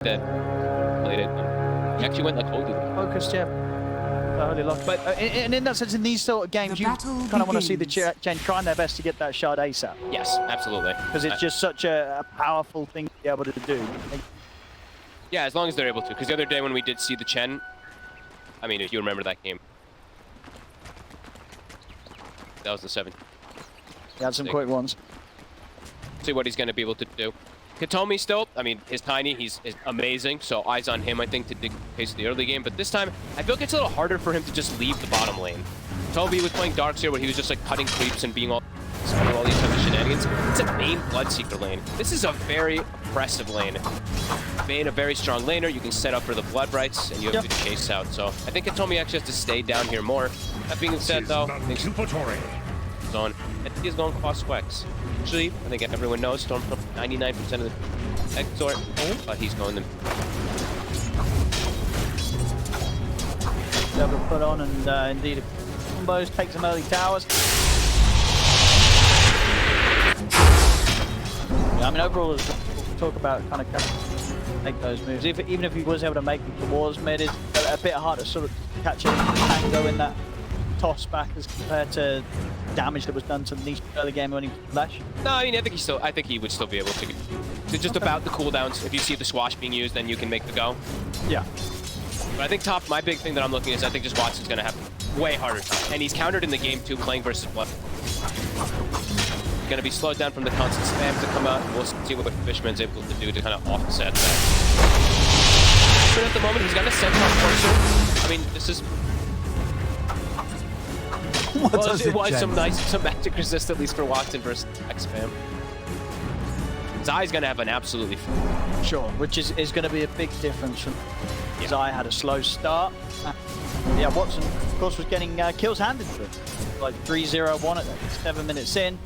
that played it. He actually went like holy. Focused, yeah. Holy lock. But and in that sense, in these sort of games, you kind of want to see the Chen trying their best to get that shard ASAP. Yes, absolutely. Because it's just such a powerful thing to be able to do. Yeah, as long as they're able to. Because the other day when we did see the Chen, I mean, if you remember that game. That was the 7. He had some quick ones. See what he's going to be able to do. Katomi still, I mean, is tiny, he's amazing, so eyes on him, I think, to dictate the early game. But this time, I feel like it's a little harder for him to just leave the bottom lane. Toby was playing Darks here, where he was just like cutting creeps and being all these type of shenanigans. It's a main Bloodseeker lane. This is a very oppressive lane. Being a very strong laner, you can set up for the Blood Rights, and you have to chase out. So I think Katomi actually has to stay down here more. That being said, though, I think Zone, and he's going cross Quex. Actually, I think everyone knows Storm's 99% of the Exort, but he's going them. Double put on, and indeed, combos take some early towers. Yeah, I mean, overall, as we'll talk about kind of make those moves. Even if he was able to make them towards mid, it's a bit harder to sort of catch a tango in that toss back as compared to damage that was done to Nisha early game when he flash. No, I mean, I think he would still be able to. It's just about the cooldowns. If you see the swash being used, then you can make the go. Yeah. But I think my big thing that I'm looking is I think just Watson's going to have way harder time. And he's countered in the game too, playing versus Blood. Going to be slowed down from the constant spam to come out. We'll see what Fishman's able to do to kind of offset that. But at the moment, he's got a centaur closer. I mean, this is... it was some magic resist, at least for Watson versus X-Spam. Zai's going to have an absolutely... Sure, which is going to be a big difference from... Zai had a slow start. Yeah, Watson, of course, was getting kills handed to him. Like 3-0-1 at 7 minutes in.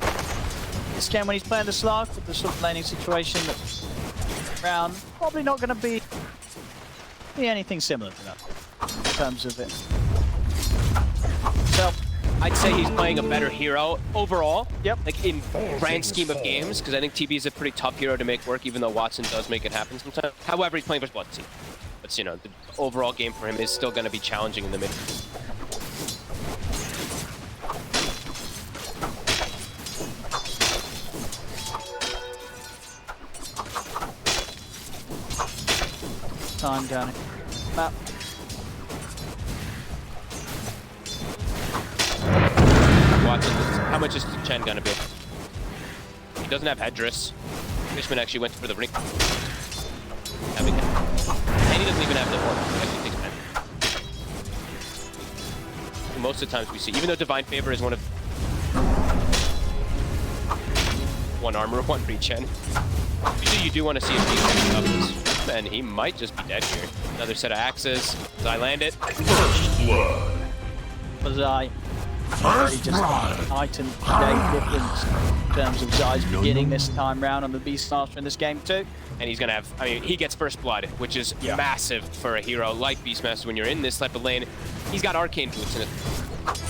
This game, when he's playing the Slark with the sort of laning situation that's around, probably not going to be anything similar to that in terms of it. So, I'd say he's playing a better hero overall. Yep. Like in grand scheme of games, because I think TB is a pretty tough hero to make work, even though Watson does make it happen sometimes. However, he's playing versus Bloodseeker. But you know, the overall game for him is still going to be challenging in the mid. Time down it. Map. Watson, how much is Chen gonna be? He doesn't have Headdress. Fishman actually went for the ring. And he doesn't even have the orb. He actually takes pen. Most of the times we see, even though Divine Favor is one of... one armor, one free Chen. Usually you do want to see if he can up this. And he might just be dead here. Another set of axes. Zai land it. First blood. For Zai. First blood. Night and day difference in terms of Zai's beginning this time round on the Beastmaster in this game too. And he's gonna have, I mean, he gets first blood, which is massive for a hero like Beastmaster when you're in this type of lane. He's got arcane boots in it.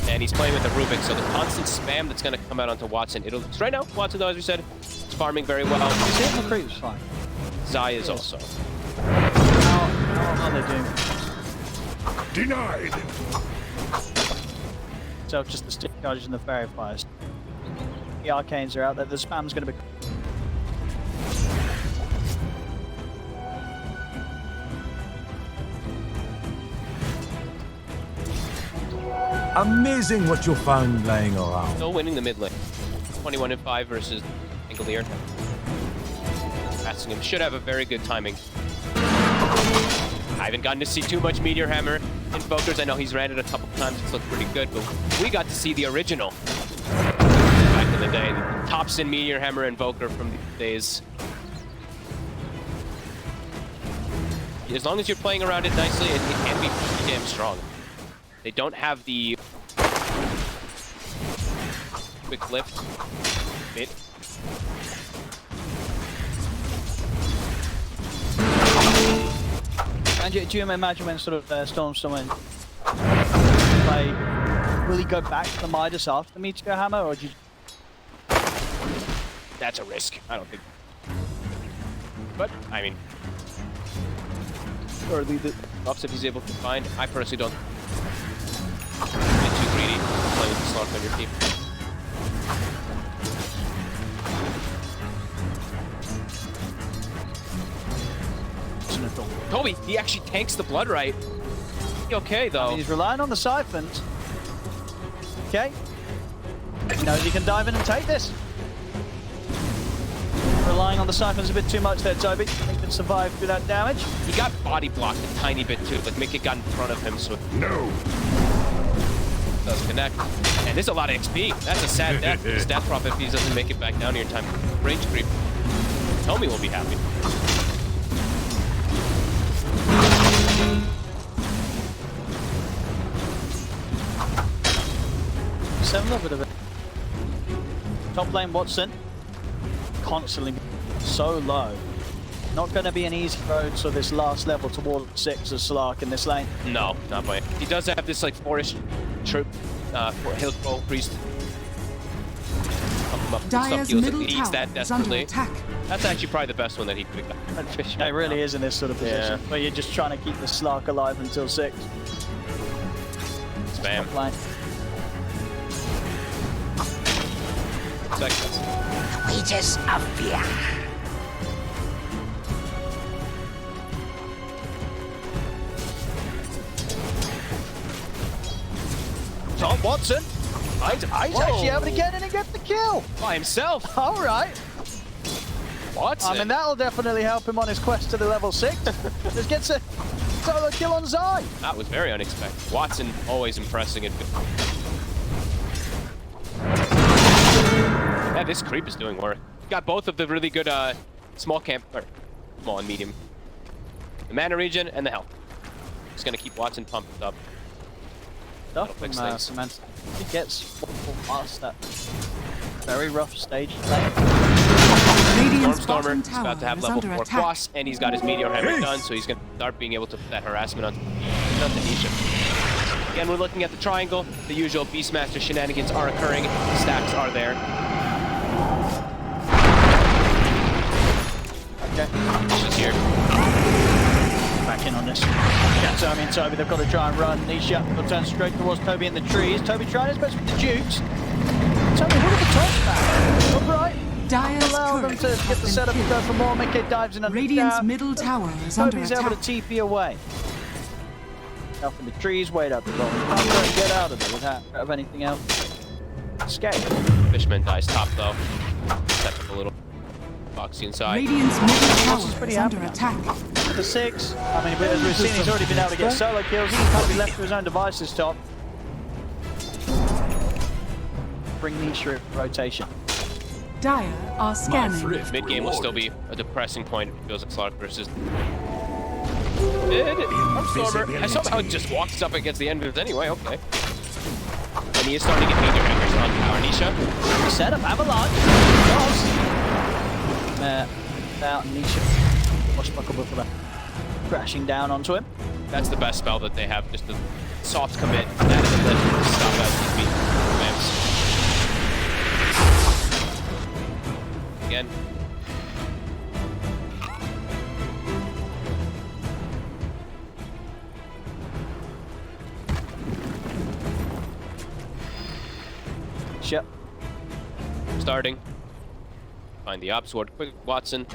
And he's playing with the Rubik, so the constant spam that's gonna come out onto Watson, right now, Watson though, as we said, is farming very well. He's hitting the creeps fine. Zai is also. How are they doing? Denied. So just the stick charges and the fairy fires. The arcanes are out there. The spam's going to be. Amazing what you'll find laying around. Still winning the mid lane. 21-5 versus Pangolier. Passing him should have a very good timing. I haven't gotten to see too much Meteor Hammer Invokers. I know he's ran it a couple times. It's looked pretty good, but we got to see the original back in the day. The Thompson Meteor Hammer Invoker from the days. As long as you're playing around it nicely, it can be pretty damn strong. They don't have the quick lift bit. And do you imagine when sort of Storm's someone play, will he go back to the Midas after the Meteor Hammer, or do you... That's a risk. I don't think. But, I mean, or leave the ups if he's able to find. I personally don't. A bit too greedy playing with the Slark on your team. Toby, he actually tanks the blood right. Okay, though. I mean, he's relying on the siphons. Okay. He knows he can dive in and take this. Relying on the siphons a bit too much there, Toby. He can survive through that damage. He got body blocked a tiny bit too, but Mickey got in front of him, so No. does connect. And there's a lot of XP. That's a sad death. His death prop if he doesn't make it back down here in time. Range creep. Tommy will be happy. Seven a bit of it. Top lane Watson. Constantly so low. Not going to be an easy road to this last level towards 6 of Slark in this lane. No, not by. He does have this like forest troop, for hill troll priest. Pump him up with some Dire's heals if middle he needs that tower is under desperately. attack. That's actually probably the best one that he could have gotten. Fish It really is in this sort of position, Yeah. where you're just trying to keep the Slark alive until 6. Spam. Top lane. Seconds. Wages of fear. Tom Watson. He's actually able to get in and get the kill. By himself. All right. Watson. I mean, that'll definitely help him on his quest to the level 6. Just gets a solo kill on Zai. That was very unexpected. Watson always impressing it. Yeah, this creep is doing work. Got both of the really good small camp, or small and medium. The mana regen and the health. Just gonna keep Watson pumped up. Stuff That'll fix from things. Samantha. He gets past that very rough stage lane. Radiant's Stormstormer bottom is about tower to have is level under 4 attack. cross, and he's got his meteor hammer Yes. done, so he's gonna start being able to put that harassment on Nisha. Again, we're looking at the triangle. The usual Beastmaster shenanigans are occurring. Stacks are there. Okay. Nisha's here. Back in on this. Yeah, Tommy and Toby, they've got to try and run. Nisha will turn straight towards Toby in the trees. Toby trying his best with the dukes. Toby, look at the top back. All right. Dire's Allow them turret to has get the been setup and go for killed. more. Mickey dives in and Radiant's down. middle tower is under Toby's able to attack. TP away. Up in the trees, wait up the ball. Get out of there without anything else. Escape. Fishman dies top, though. Set up a little boxy inside. Radiant's middle tower pretty is under happy attack. The 6. I mean, as we've seen, he's already been able to get solo kills. He can't be left to his own devices, top. Bring Nisha in rotation. Dire are scanning. Mid game will still be a depressing point. It feels like Slark versus. Stormer. I somehow just walks up against the end anyway. Okay. And he is starting to get meteor hammers on Tower Nisha. Set up Avalanche. Out Nisha. Washbuckle for that. Crashing down onto him. That's the best spell that they have. Just the soft commit. That is a legend to stop that TP. Mams. Again. Shut. Starting. Find the op sword. Quick, Watson.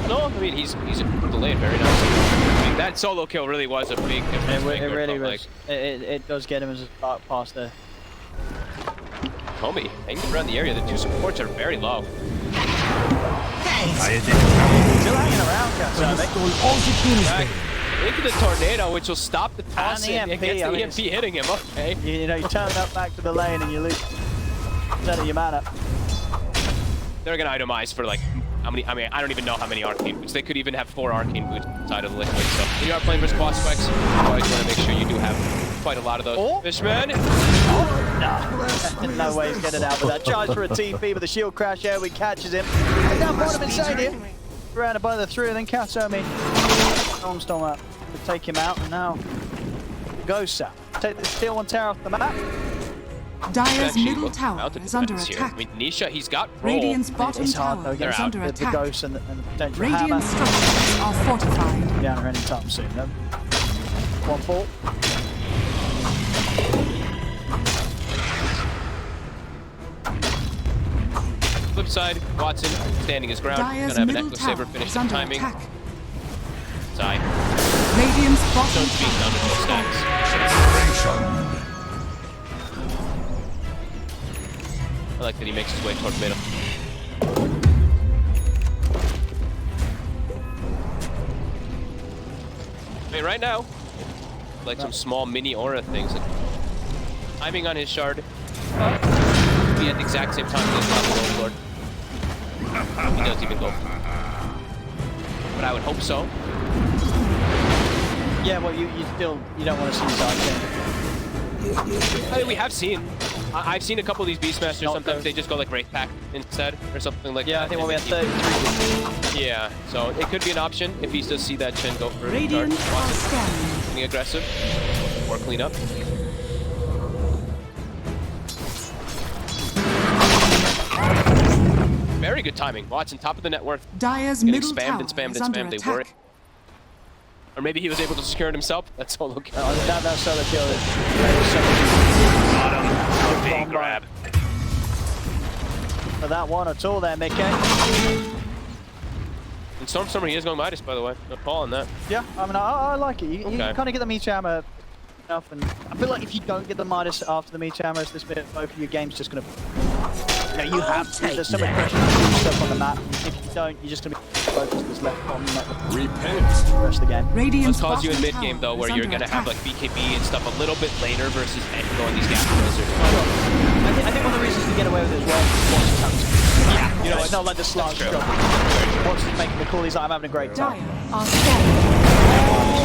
No, I mean he's delayed very nicely. I mean, that solo kill really was a big difference. It maker, really but, was. It does get him as a start past there. Homie, hanging around the area. The two supports are very low. I Still hanging around, guys. Into the tornado, which will stop the toss. the It EMP, gets the I mean, EMP hitting him. Okay. You know, you turn that back to the lane and you lose set of your mana. They're gonna itemize for like how many? I mean, I don't even know how many arcane boots. They could even have 4 arcane boots inside of the liquid. So when you are playing versus boss specs, you always want to make sure you do have quite a lot of those. Oh. Fishman. No, no way he's getting out with that. Charge for a TP, but the shield crash here. We catches him. And down bottom inside here. Surrounded by the 3, and then Katomi. Stormstorm up to take him out, and now goes south. Take the steel one tower off the map. Dire's Actually, middle look, tower mounted is under defense here. attack. I mean, Nisha, he's got roll. Radiant's bottom It's hard though, tower getting is under the attack. ghosts and the potential hammer. Radiant structures are fortified. Down her anytime soon, though. One fall. Flip side, Watson standing his ground. Dire's Gonna have an middle Echo tower Saber finish is the under timing. attack. Side. Radiant's bottom Don't speak down to tower full is stacks. I like that he makes his way toward middle. I mean, right now, like some small mini aura things. Like, timing on his shard. Be at the exact same time as the Lord. He doesn't even go. But I would hope so. Yeah, well, you don't want to see side chain. I mean, we have seen. I've seen a couple of these Beastmasters. Not Sometimes those. they just go like Wraith Pack instead, or something like Yeah, that. I think when we had 33. Yeah, so it could be an option if he does see that Chen go for a Radiant charge. are Watson scanning. getting aggressive or clean up. Very good timing. Watson, top of the net worth. Dire's Getting middle spammed tower and spammed is and under spammed. They attack. worry. Or maybe he was able to secure it himself. That's solo kill. That solo kill is Bottom. Big grab. for that one at all there, Mickey. And Stormstormer, he is going Midas, by the way. No call on that. Yeah, I mean, I like it. You Okay. kind of get the meter hammer enough, and I feel like if you don't get the Midas after the meter hammer, it's this bit both of your game's just gonna. You have to. There's so much pressure to do stuff on the map. If you don't, you're just gonna be focused that's left on the rest of the game. Radiant's Let's cause you in bottom mid-game, though, tower where is you're under going to have, attack. like, BKB and stuff a little bit later versus going these gap blizzards. I think one of the reasons to get away with it as well is Watch comes. Yeah, You know, it's not like the Slark true. drop. Watch is making the call. He's like, I'm having a great Dire time. are scanning.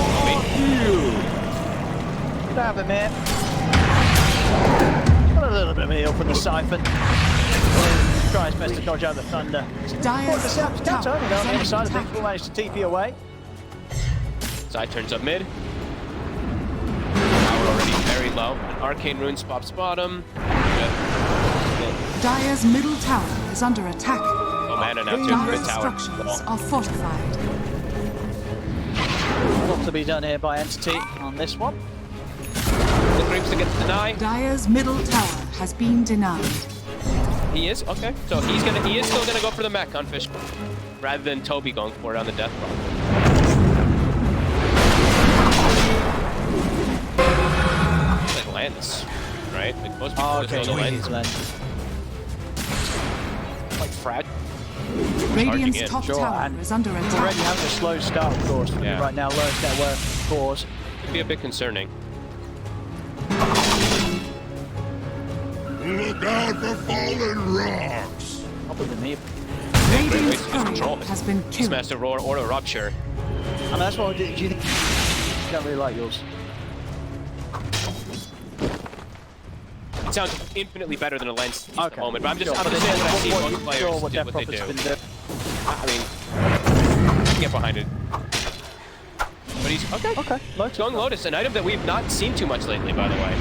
Good to have him here. Got a little bit of a heal from the Siphon. Try his best to dodge out the thunder. Dire's top Cat's tower only is on the under other side of attack. things. We'll manage to TP away. Side turns up mid. Power already very low. Arcane Runes pops bottom. Good. Dire's middle tower is under attack. Oh, mana now, too. Dire's Mid tower. structures are fortified. A lot to be done here by Entity on this one. The creeps to get the deny. Dire's middle tower has been denied. He is? Okay. So he is still going to go for the mech on Fish. Rather than Toby going for it on the death block. Like Lands, right? Like most people Oh, just okay. go to Lands. Like fragile. Radiant's in. top Sure, tower and is under Already attack. having a slow start, of course. Yeah. Right now, lowest net worth cause. Could be a bit concerning. Look out for fallen rocks. Probably the me. Radiant's Just control courier it. has been killed. Master Roar or a Rupture. I mean, that's what do you think? You don't really like yours. It sounds infinitely better than a Lens at the Okay. moment, but I'm just Sure, saying that I've seen most players do what what Death they Prophet's do. been doing. I mean, get behind it. But he's okay. Okay, Lotus. Going Lotus, an item that we've not seen too much lately, by the way.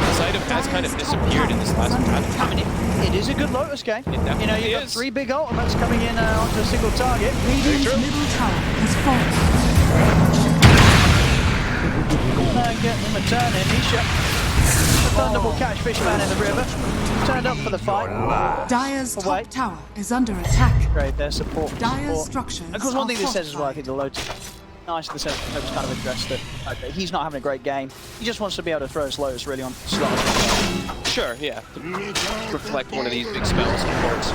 This item has kind of disappeared in this last patch. I mean, it is a good Lotus game. It definitely You know, you've got is. 3 big ultimates coming in onto a single target. Radiant's true. middle tower has fallen. Getting him a turn in. Nisha. The Thunderbolt catch Fishman in the river. Turned up for the fight. Dire's Away. top tower is under attack. Great, their support. Dire's support. structures And of course, one are thing this says as well, I think fortified. the Lotus nice in the sense that Lotus kind of addressed it. Okay, he's not having a great game. He just wants to be able to throw his Lotus really on slot. Sure, yeah. To reflect one of these big spells, of course.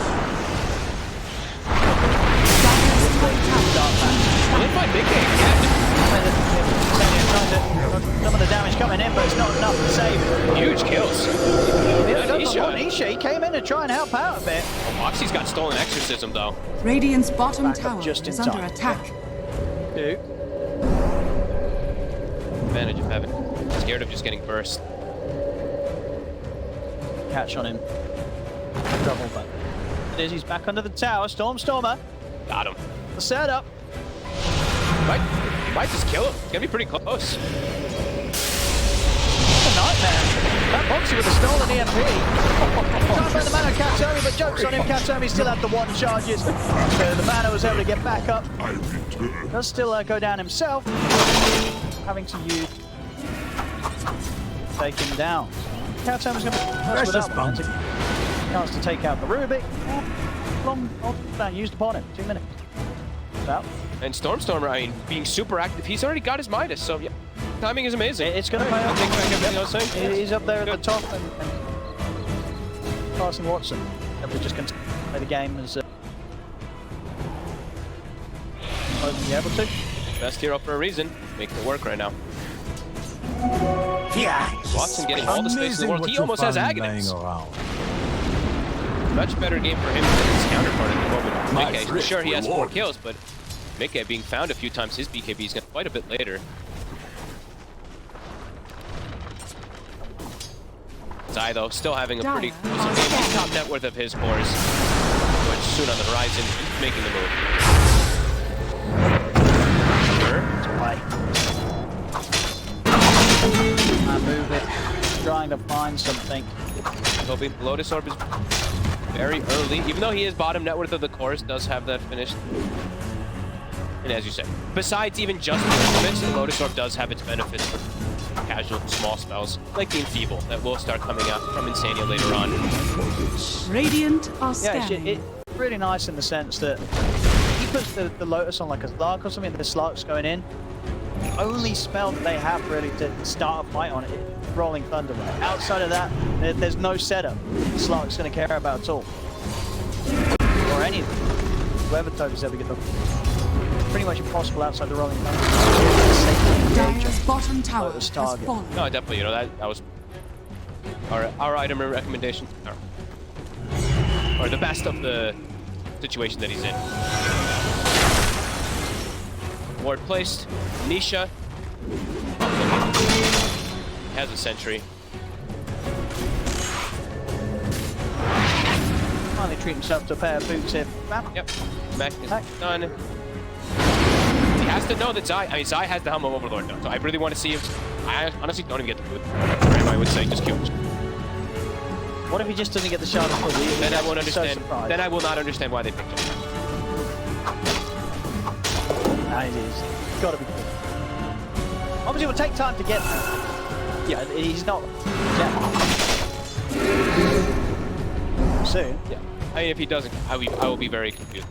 Dire's top tower. Well, they fight big game again. Some of the damage coming in, but it's not enough to save it. Huge kills. Nisha, he came in to try and help out a bit. Moxie's got stolen exorcism, though. Radiant's bottom Back up tower just in is under time. attack. Dude. Advantage of heaven. Scared of just getting burst. Catch on him. Double back. It is, he's back under the tower. Stormer. Got him. The setup. He might just kill him. It's gonna be pretty close. It's a nightmare. That Boxy with a stolen EMP. Trying to burn the mana of Katomi, but jokes on him. Katomi still had the 1 charges. So the mana was able to get back up. I return. Does still go down himself. Having to use... take him down. Katomi's going to be Precious without bounty. chance to take out the Rubik. Long down used upon him. 2 minutes. Out. And Stormstormer, I mean, being super active, he's already got his Midas, so yeah, timing is amazing. It's going to pay off. Take back everything I was saying. He's up there at the top and Carson Watson. And we're just going to play the game as be able to. Best hero for a reason. Making it work right now. Watson getting all the space in the world. He almost has Agonics. Much better game for him than his counterpart at the moment. Mickey, sure he has 4 kills, but Mickey being found a few times, his BKB is going to quite a bit later. Zai, though, still having a pretty close game. The top net worth of his cores, which soon on the horizon, he's making the move. Sure. Move it. Trying to find something. Hoping Lotus Orb is very early, even though he is bottom net worth of the course, does have that finished. And as you said, besides even just the ultimates, the Lotus Orb does have its benefits for casual small spells, like the Enfeeble, that will start coming out from Insania later on. Radiant are Yeah, scanning. it's really nice in the sense that he puts the Lotus on like a Slark or something, the Slark's going in. The only spell that they have really to start a fight on it is Rolling Thunder. Right? Outside of that, there's no setup Slark's going to care about at all. Or anything. Whoever Toby's ever get them. Pretty much impossible outside the Rolling Thunder. Dire's bottom tower Lotus has target. fallen. No, definitely, you know, that was our item recommendation. Or the best of the situation that he's in. Ward placed. Nisha. Has a sentry. Finally treat himself to a pair of boots here. Yep. Mech is done. He has to know that Zai, I mean, Zai has the Helm of Overlord now, so I really want to see if, I honestly don't even get the boot. I would say just kill him. What if he just doesn't get the shot of full? Then I won't understand. So Then I will not understand why they picked him. Nah, it is. It's got to be good. Obviously, it will take time to get there. Yeah, he's not. Yeah. Soon. Yeah. I mean, if he doesn't, I will be very confused.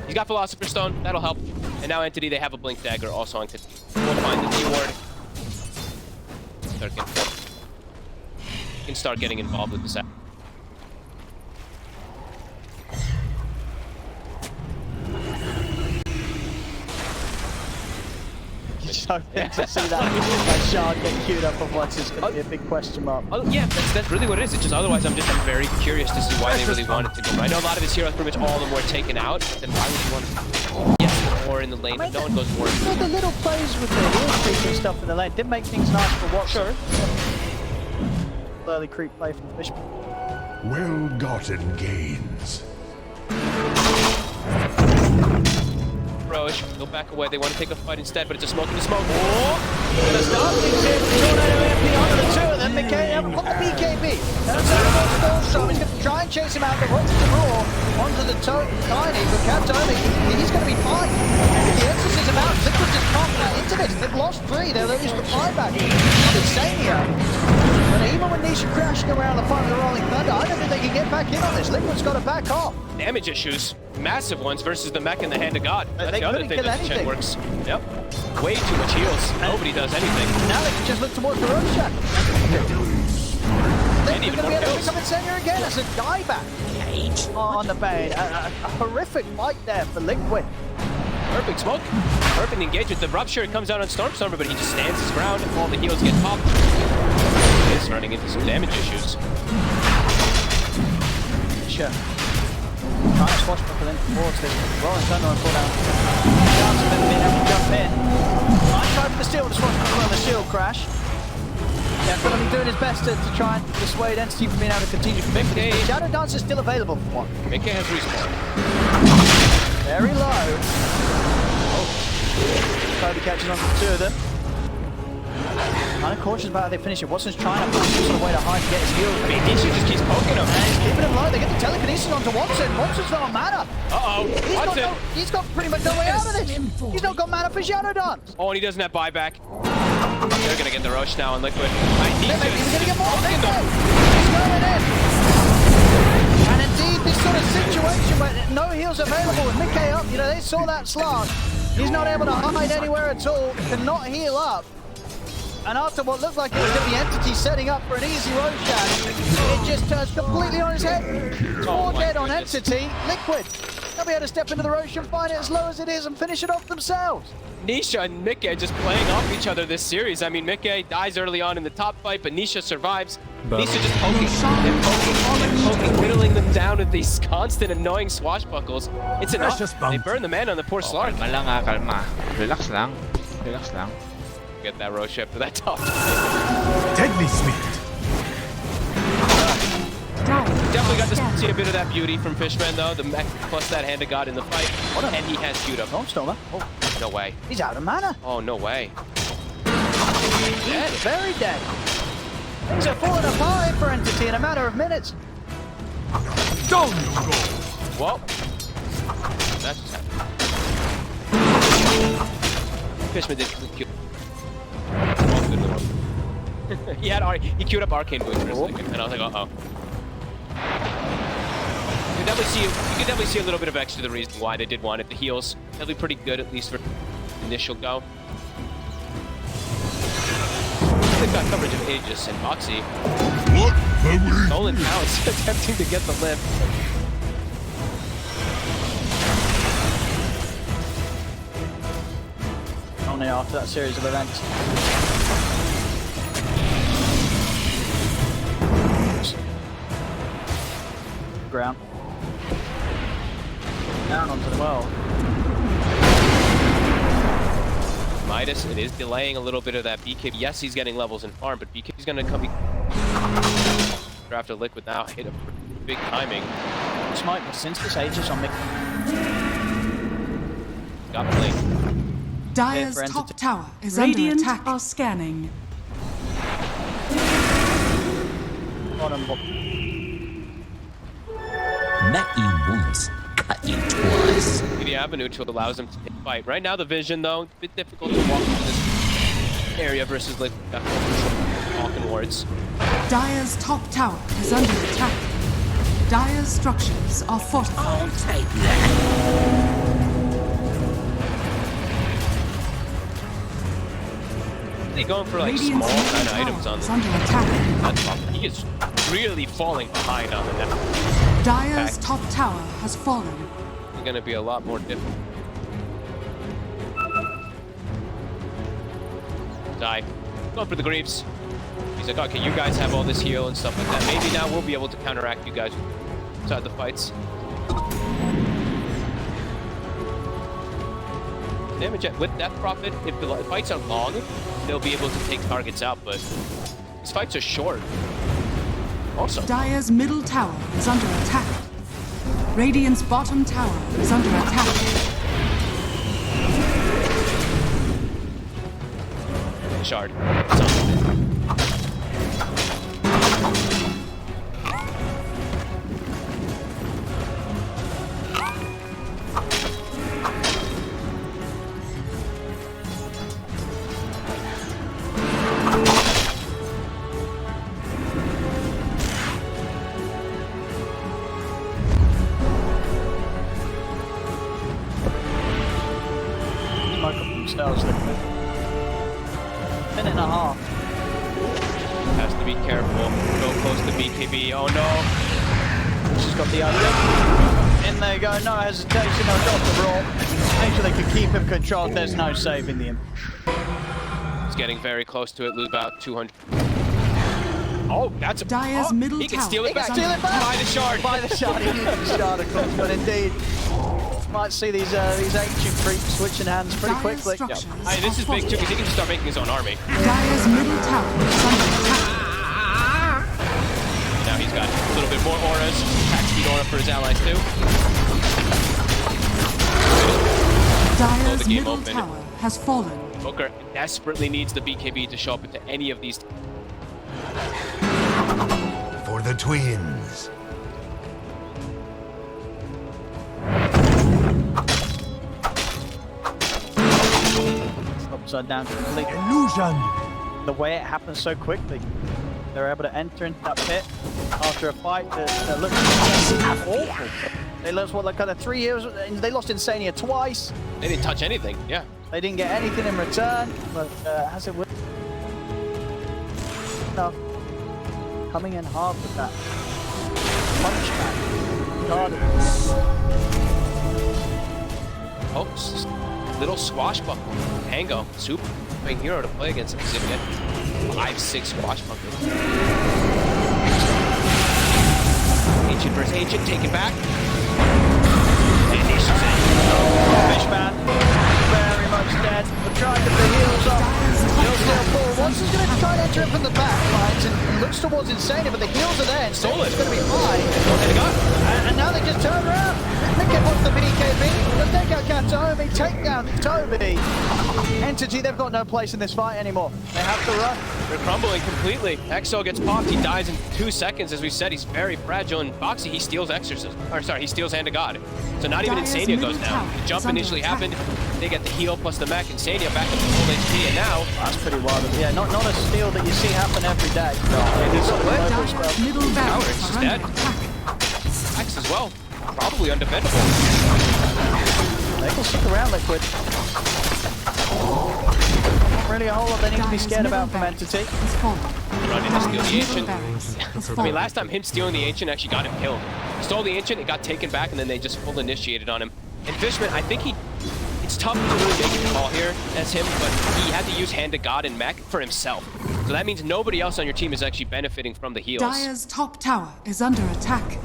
He's got Philosopher's Stone. That'll help. And now Entity, they have a Blink Dagger also on Continue. We'll find the D-Ward. Can start getting involved with this. So to see that shard get queued up of what's is going to be a big question mark. Oh, yeah, that's really what it is. It's just otherwise I'm very curious to see why they really wanted to go. I know a lot of his heroes, pretty much all of them were taken out. Then why would you want to? Yes, more in the lane, but no one goes more. The little plays with the heal creep and stuff in the lane did make things nice for Watson. Sure. Early creep play from Fish. Well-gotten gains. Roche, go back away. They want to take a fight instead, but it's a smoke in the smoke. Oh! The start things in. Tornado MP onto the two of them. McKay have got the BKB. That's out of Storm. He's going to try and chase him out, but wants to roar onto the Tiny. But Katomi, he's going to be fine. The Exorcism is about. Liquid just can't get into this. They've lost 3. They'll lose the 5 back. Insania. But even when Nisha crashing around the front of the Rolling Thunder, I don't think they can get back in on this. Liquid's got to back off. Damage issues. Massive ones versus the mech in the Hand of God. That's the other thing that Chen works. Yep. Way too much heals. Nobody does anything. Now they can just look towards the road shack. And even more kills. Pick up Insania again as a dieback on the Bane. A horrific fight there for Liquid. Perfect smoke. Perfect engagement. The Rupture comes out on Stormstormer, but he just stands his ground. All the heals get popped. He's running into some damage issues. Sure. Trying to swashbuckle in towards this. Rolling Thunder and pull down. Chance of him being able to jump in. Might try for the steal with the swashbuckle on the shield crash. Yeah, Philip doing his best to try and dissuade Entity from being able to continue to commit. Shadow Dance is still available for one. Mickey has respawn. Very low. Oh. Toby catching on to 2 of them. Kind of cautious about how they finish it. Watson's trying to find some sort of way to hide and get his heals. I mean, Nisha just keeps poking him. And he's keeping him low. They get the telekinesis onto Watson. Watson's not on mana. Watson. He's got pretty much no way out of this. He's not got mana for Shadow Dance. Oh, and he doesn't have buyback. They're going to get the rush now on Liquid. He's going to get more. He's going in. And indeed, this sort of situation where no heals available with Mickey up, you know, they saw that Slark. He's not able to hide anywhere at all, cannot heal up. And after what looked like it was going to be Entity setting up for an easy Roshan, it just turns completely on his head. 4 dead on Entity. Liquid, they'll be able to step into the Roshan, find it as low as it is, and finish it off themselves. Nisha and Mickey just playing off each other this series. I mean, Mickey dies early on in the top fight, but Nisha survives. Nisha just poking, whittling them down with these constant annoying swashbuckles. It's enough. They burn the man on the poor Slark. Kalma lang kalma. Relax lang. Relax lang. Get that Roche for that top. Deadly sweet. Definitely got to see a bit of that beauty from Fishman, though. The mech plus that hand of God in the fight. And he has shoot up. Stormer. Oh, no way. He's out of mana. Oh, no way. Dead, very dead. Things are falling apart for Entity in a matter of minutes. Down you go. Well, that's Fishman did cute. He queued up Arcane Boots for a second, and I was like, uh-oh. You can definitely see a little bit of extra the reason why they did want it. The heals, they'll be pretty good, at least for initial go. They've got coverage of Aegis and Moxie. What have we? Nolan Pounce attempting to get the lift. Only after that series of events. Ground. Down onto the well. Midas, it is delaying a little bit of that BK. Yes, he's getting levels in farm, but BK's going to come draft a Liquid now. Hit a big timing. This might be since this Aegis on me. Got Blink. Dire's top tower is under attack. Are scanning. Met you once, cut you twice. The avenue to allows him to fight. Right now, the vision, though, a bit difficult to walk through this area versus Liquid. Got walking wards. Dire's top tower is under attack. Dire's structures are fortified. I'll take that. They going for like small kind of items on the under attack. He is really falling behind on the net. Dire's top tower has fallen. It's going to be a lot more difficult. Die. Going for the Greaves. He's like, okay, you guys have all this heal and stuff like that. Maybe now we'll be able to counteract you guys inside the fights. Damage with Death Prophet, if the fights are long, they'll be able to take targets out, but these fights are short. Also, Dire's middle tower is under attack. Radiant's bottom tower is under attack. Shard. Minute and a half. Has to be careful. Go close to BKB. Oh no. She's got the idea. In they go, no hesitation, no dot to brawl. Make sure they can keep him controlled. There's no saving him. He's getting very close to it. Lose about 200. Oh, that's a Dire's middle he can tower. steal it back. Steal it back. By the shard. By the shard. He used the shard, of course, but indeed. Might see these ancient creeps switching hands pretty quickly. Yeah. This is big too because he can just start making his own army. Dire's middle tower is under attack. Now he's got a little bit more auras. Attack speed aura for his allies too. Dire's middle tower has fallen. Invoker desperately needs the BKB to show up into any of these. For the twins. Upside down completely. Illusion. The way it happens so quickly. They're able to enter into that pit after a fight that looks awful. They lost what, like kind of 3 years. They lost Insania twice. They didn't touch anything. Yeah. They didn't get anything in return. But has it worked? No. Coming in hard with that punch back. Oh, little swashbuckle. Tango. Super big hero to play against. He's gonna get 5-6 swashbuckle. Ancient versus Ancient. Take it back. And Nisha's in. Fishman, very much dead. We're trying to put the heels up. Heels still full. Once he's going to try and enter him from the back lines and looks towards Insania, but the heels are there. And Stole it. it's going to be fine. And got And now they just turn around. Look at what's the BKB. Let's take out Katomi. Take down Toby. Entity, they've got no place in this fight anymore. They have to run. They're crumbling completely. Exo gets popped. He dies in 2 seconds. As we said, he's very fragile. And Boxy, he steals Exorcism. Or sorry, he steals Hand of God. So not even Dire's Insania goes middle down. tower The jump is under initially attack. happened. They get the heal plus the mech. Insania back up to full HP. And now, That's pretty wild. Yeah, not a steal that you see happen every day. and he's got lit. Dire's middle Tower barracks is are dead. under attack. Axe as well. Probably undefendable. They can stick around, Liquid. Not really a whole lot they need to be Dire's scared middle about from barracks Entity. has fallen. Running to steal the Dire's middle Ancient. barracks has I mean, fallen. last time him stealing the Ancient actually got him killed. He stole the Ancient, it got taken back, and then they just full initiated on him. And Fishman, I think it's tough to really make a call here as him, but he had to use Hand of God and mech for himself. So that means nobody else on your team is actually benefiting from the heals. Dire's top tower is under attack.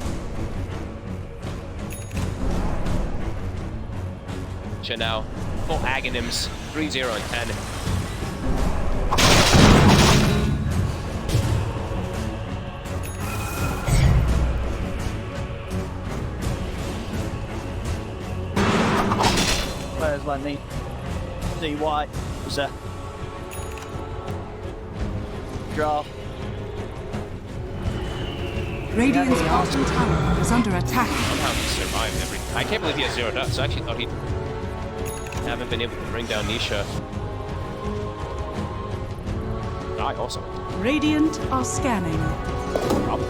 Chen now, full Aghanim's, 3-0 and 10. Players like me. D White was a draft. Radiant's bottom tower is under attack. Somehow he survived everything. I can't believe he has 0 deaths. I actually thought he haven't been able to bring down Nisha. Die also. Radiant are scanning. Problem.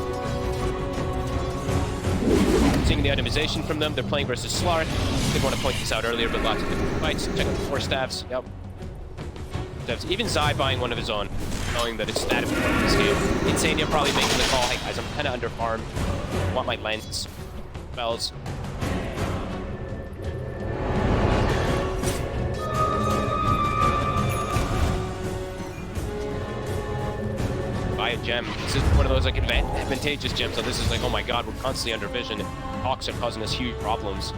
Seeing the itemization from them, they're playing versus Slark. Did want to point this out earlier, but lots of different fights. Check out the 4 staffs. Yep. Staffs. Even Zai buying one of his own, knowing that it's that important in this game. Insania probably making the call. Hey guys, I'm kind of under farm. I want my lens. Spells. Buy a gem. This is one of those like advantageous gems. So this is like, oh my god, we're constantly under vision. Hawks are causing us huge problems.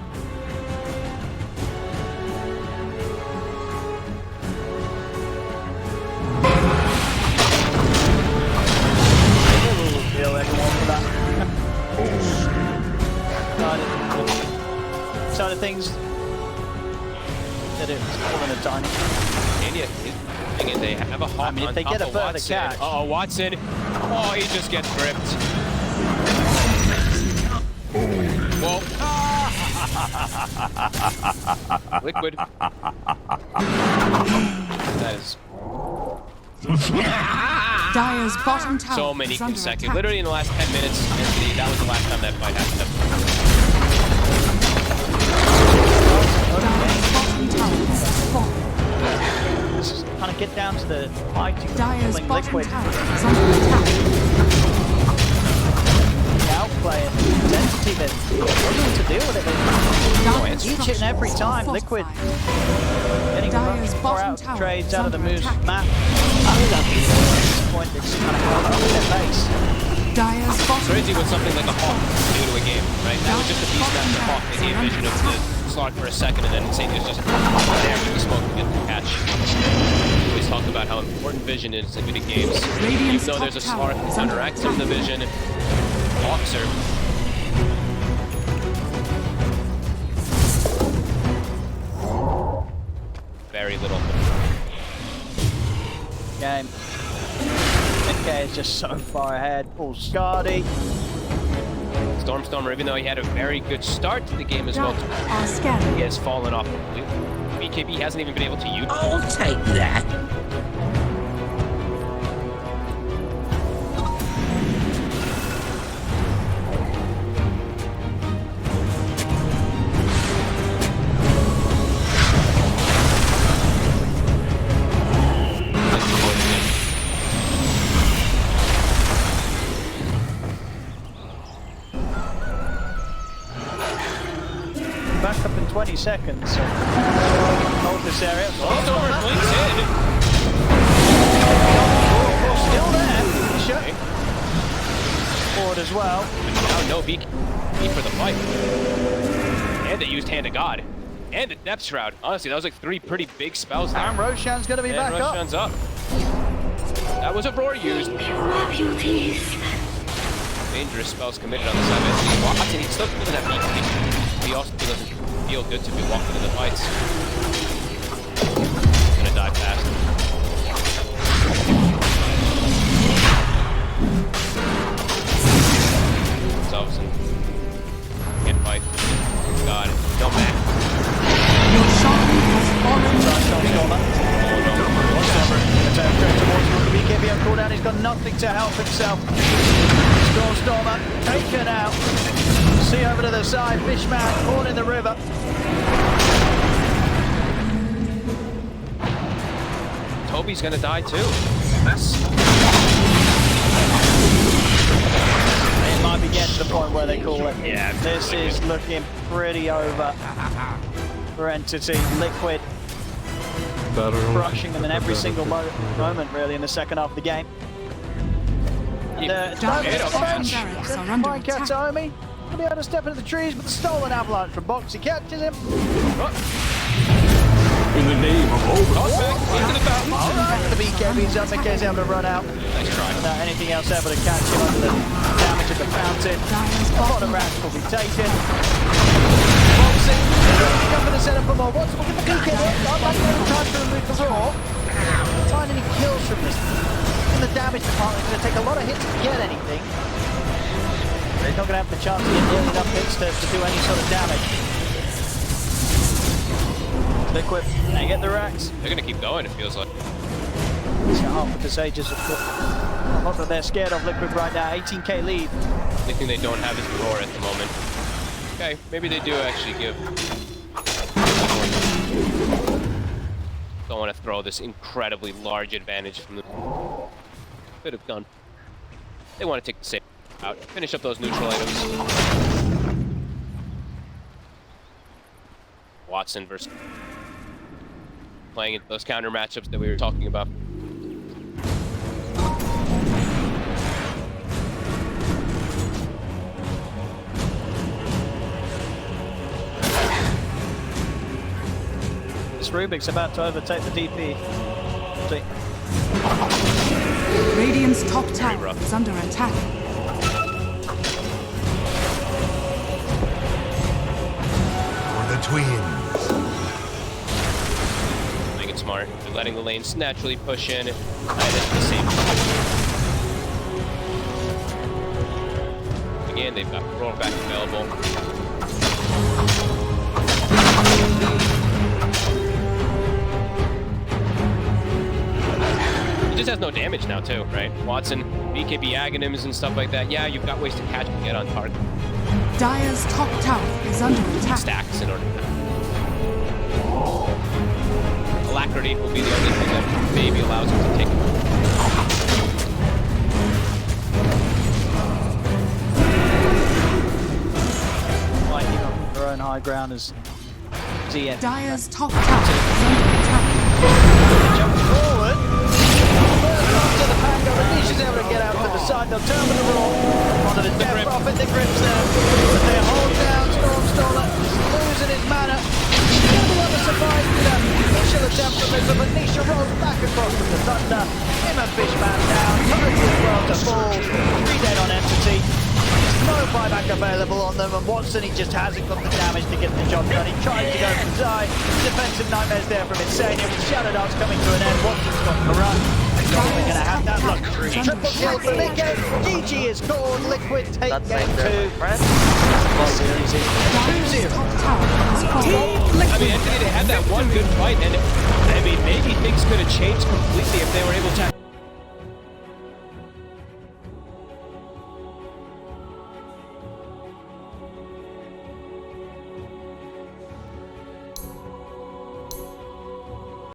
Feel everyone for that. Side of things that it's all in a tiny. India is and they have a hawk I mean, if on they top get a of further Watson. catch. Uh-oh, Watson. Oh, he just gets gripped. Whoa. Liquid. That is Dire's bottom tower so many is under consecutive. attack. Literally in the last 10 minutes, Anthony, that was the last time that fight happened. Dire's bottom tower has fallen. Let's kind of get down to the fighting. Dire's Playing bottom Liquid. tower is under attack. Outplay it. Intensity that struggling to deal with it. Dire's Each and every structures time, are Liquid fortified. getting Dire's more bottom out tower trades is out of the under moves attack. map. Unlucky at this point, they just kind of held up their pace. Dire's bottom Crazy what tower something like a hawk can do to a game, right? That was just a beast master hawk. They gave vision of the Slark for a second, and then Insania's just there with the smoke to get the catch. We always talk about how important vision is in video games. Even though there's a Slark that counteracts some of the vision, hawks are very little. game. NK is just so far ahead. Paul Scardy. Stormstormer, even though he had a very good start to the game as well, Are scanning. he has fallen off completely. BKB hasn't even been able to use. I'll take that. Back up in 20 seconds. So hold this area. Stormstormer blinks in. Still there. Nisha. Forward as well. Now no BKB for the fight. And they used Hand of God. And the Depth Shroud. Honestly, that was like 3 pretty big spells there. And Roshan's going to be And back up. Roshan's up. That was a roar used. Dangerous spells committed on the side of Watson. He still doesn't have BKB. He also doesn't feel good to be walking into the fights. He's gonna die fast. Selfson can't fight. God, no man. Your shaman has fallen. BKB on cooldown. He's got nothing to help himself. Stormstormer taken out. See over to the side. Fishman caught in the river. Toby's gonna die too. Yes. It might be getting to the point where they call it. Yeah, This is looking pretty over for Entity. Liquid crushing them in every single moment, really, in the second half of the game. Dire's barracks are under attack. Katomi will be able to step into the trees with the stolen avalanche from Box. He catches him. In the name of Odin. Toss back into the fountain. Alright, the BKB's up in case able to run out. Nice try. Without anything else able to catch him under the damage of the fountain. Dire's A lot bottom of rats will be taken. Boxing. He's up in the center for more. Watson will get the PK there. Not like no time to remove the raw. Find any kills from this. In the damage department, it's going to take a lot of hits to get anything. He's not going to have the chance to get nearly enough hits to do any sort of damage. Liquid, they get the racks. They're gonna keep going, it feels like. So half of the Sages have got what they're scared of Liquid right now. 18k lead. The only thing they don't have is the roar at the moment. Okay, maybe they do actually give. Don't want to throw this incredibly large advantage from the. Could have done. They want to take the save out, finish up those neutral items. Watson versus playing into those counter matchups that we were talking about. This Rubik's about to overtake the DP. Radiant's top tower is under attack. For the twins. Playing it smart. They're letting the lanes naturally push in. And it's the same. Again, they've got rollback available. He just has no damage now too, right? Watson, BKB agonyms and stuff like that. Yeah, you've got ways to catch and get on target. Dire's top tower is under attack. Stacks in order to. Alacrity will be the only thing that maybe allows him to take it. Lighting up their own high ground as ZN. Dire's top tower is under attack. Jump forward. Further to the pack over. Nisha's able to get out to the side. They'll turn with the roll. Onto the death profit. The grips there. But they hold down Stormstormer. Losing his mana. He's going to be able to survive with that initial attempt from Nisha, but Nisha rolls back across with the thunder. Him and Fishman down. Tony as well to fall. 3 dead on Entity. No buyback available on them, and Watson, he just hasn't got the damage to get the job done. He tries to go for Zai. Defensive nightmares there from Insania. With Shadow Darts coming to an end. Watson's got the run. under Triple kill for attack. Liquid. GG is called. Liquid take That's game like 2. friend. Series in Dire's 2-0. top tower has fallen. I mean, they had that one good fight, and I mean, maybe things could have changed completely if they were able to